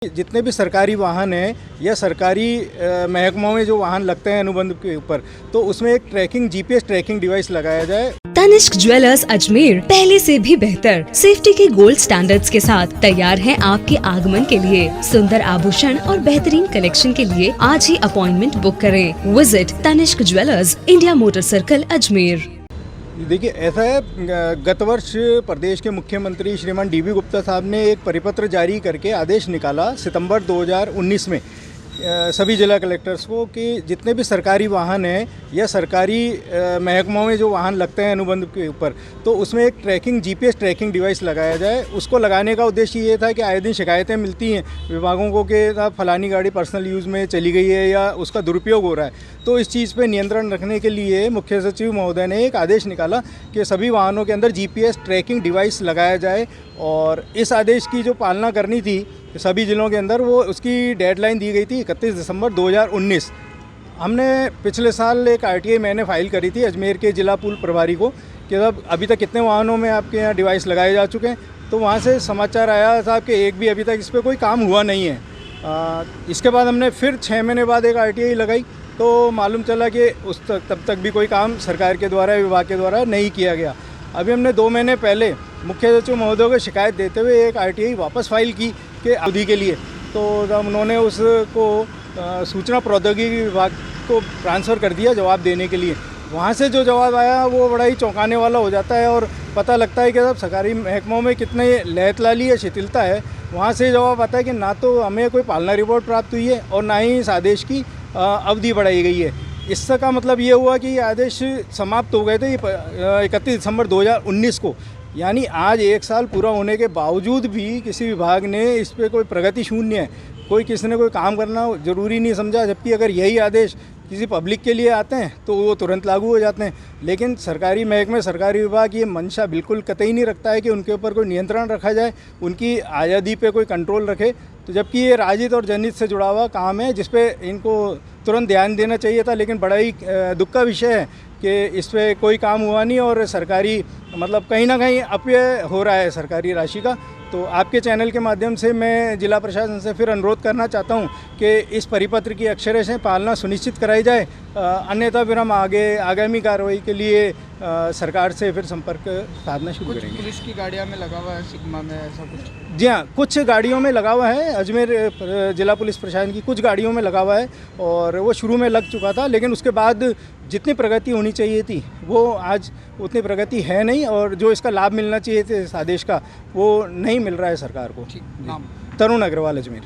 जितने भी सरकारी वाहन हैं या सरकारी महकमों में जो वाहन लगते हैं अनुबंध के ऊपर, तो उसमें एक जीपीएस ट्रैकिंग डिवाइस लगाया जाए। तनिष्क ज्वेलर्स अजमेर पहले से भी बेहतर सेफ्टी के गोल्ड स्टैंडर्ड्स के साथ तैयार है आपके आगमन के लिए। सुंदर आभूषण और बेहतरीन कलेक्शन के लिए आज ही अपॉइंटमेंट बुक करें। Visit Tanishq jewellers, India motor circle, Ajmer. देखिए, ऐसा है, गत वर्ष प्रदेश के मुख्यमंत्री श्रीमान डीबी गुप्ता साहब ने एक परिपत्र जारी करके आदेश निकाला सितंबर 2019 में सभी जिला कलेक्टर्स को कि जितने भी सरकारी वाहन हैं या सरकारी महकमों में जो वाहन लगते हैं अनुबंध के ऊपर, तो उसमें एक जीपीएस ट्रैकिंग डिवाइस लगाया जाए। उसको लगाने का उद्देश्य ये था कि आए दिन शिकायतें मिलती हैं विभागों को कि फलानी गाड़ी पर्सनल यूज़ में चली गई है या उसका दुरुपयोग हो रहा है। तो इस चीज़ पे नियंत्रण रखने के लिए मुख्य सचिव महोदय ने एक आदेश निकाला कि सभी वाहनों के अंदर जीपीएस ट्रैकिंग डिवाइस लगाया जाए। और इस आदेश की जो पालना करनी थी सभी ज़िलों के अंदर, वो उसकी डेडलाइन दी गई थी 31 दिसंबर 2019। हमने पिछले साल एक आरटीआई मैंने फाइल करी थी अजमेर के जिला पूल प्रभारी को कि अब अभी तक कितने वाहनों में आपके यहाँ डिवाइस लगाए जा चुके हैं। तो वहाँ से समाचार आया था कि एक भी अभी तक इस पर कोई काम हुआ नहीं है। इसके बाद हमने फिर 6 महीने बाद एक आरटीआई लगाई, तो मालूम चला कि तब तक भी कोई काम सरकार के द्वारा, विभाग के द्वारा नहीं किया गया। अभी हमने 2 महीने पहले मुख्य सचिव महोदय को शिकायत देते हुए एक आरटीआई वापस फाइल की कि अवधि के लिए, तो उन्होंने उसको सूचना प्रौद्योगिकी विभाग को ट्रांसफ़र कर दिया जवाब देने के लिए। वहाँ से जो जवाब आया वो बड़ा ही चौंकाने वाला हो जाता है और पता लगता है कि सब सरकारी महकमों में कितने लहतलाली या शिथिलता है। वहाँ से जवाब आता है कि ना तो हमें कोई पालना रिपोर्ट प्राप्त हुई है और ना ही इस आदेश की अवधि बढ़ाई गई है। इसका मतलब ये हुआ कि ये आदेश समाप्त हो गए थे 31 दिसंबर 2019 को, यानी आज 1 साल पूरा होने के बावजूद भी किसी विभाग ने इस पे कोई प्रगति शून्य है, किसी ने कोई काम करना ज़रूरी नहीं समझा। जबकि अगर यही आदेश किसी पब्लिक के लिए आते हैं तो वो तुरंत लागू हो जाते हैं। लेकिन सरकारी महकमे, सरकारी विभाग ये मंशा बिल्कुल कतई नहीं रखता है कि उनके ऊपर कोई नियंत्रण रखा जाए, उनकी आज़ादी पे कोई कंट्रोल रखे। तो जबकि ये राजहित और जनहित से जुड़ा हुआ काम है जिस पे इनको तुरंत ध्यान देना चाहिए था, लेकिन बड़ा ही दुख का विषय है कि इस पर कोई काम हुआ नहीं और सरकारी मतलब कहीं ना कहीं अपव्यय हो रहा है सरकारी राशि का। तो आपके चैनल के माध्यम से मैं जिला प्रशासन से फिर अनुरोध करना चाहता हूं कि इस परिपत्र की अक्षरशः से पालना सुनिश्चित कराई जाए, अन्यथा फिर हम आगामी कार्रवाई के लिए सरकार से फिर संपर्क साधना शुरू करेंगे। पुलिस की गाड़ियां में लगा हुआ है सिग्मा में ऐसा कुछ? जी हाँ, कुछ गाड़ियों में लगा हुआ है, अजमेर जिला पुलिस प्रशासन की कुछ गाड़ियों में लगा हुआ है और वो शुरू में लग चुका था, लेकिन उसके बाद जितनी प्रगति होनी चाहिए थी वो आज उतनी प्रगति है नहीं और जो इसका लाभ मिलना चाहिए था इस आदेश का वो नहीं मिल रहा है सरकार को। ठीक, नाम? तरुण अग्रवाल, अजमेर।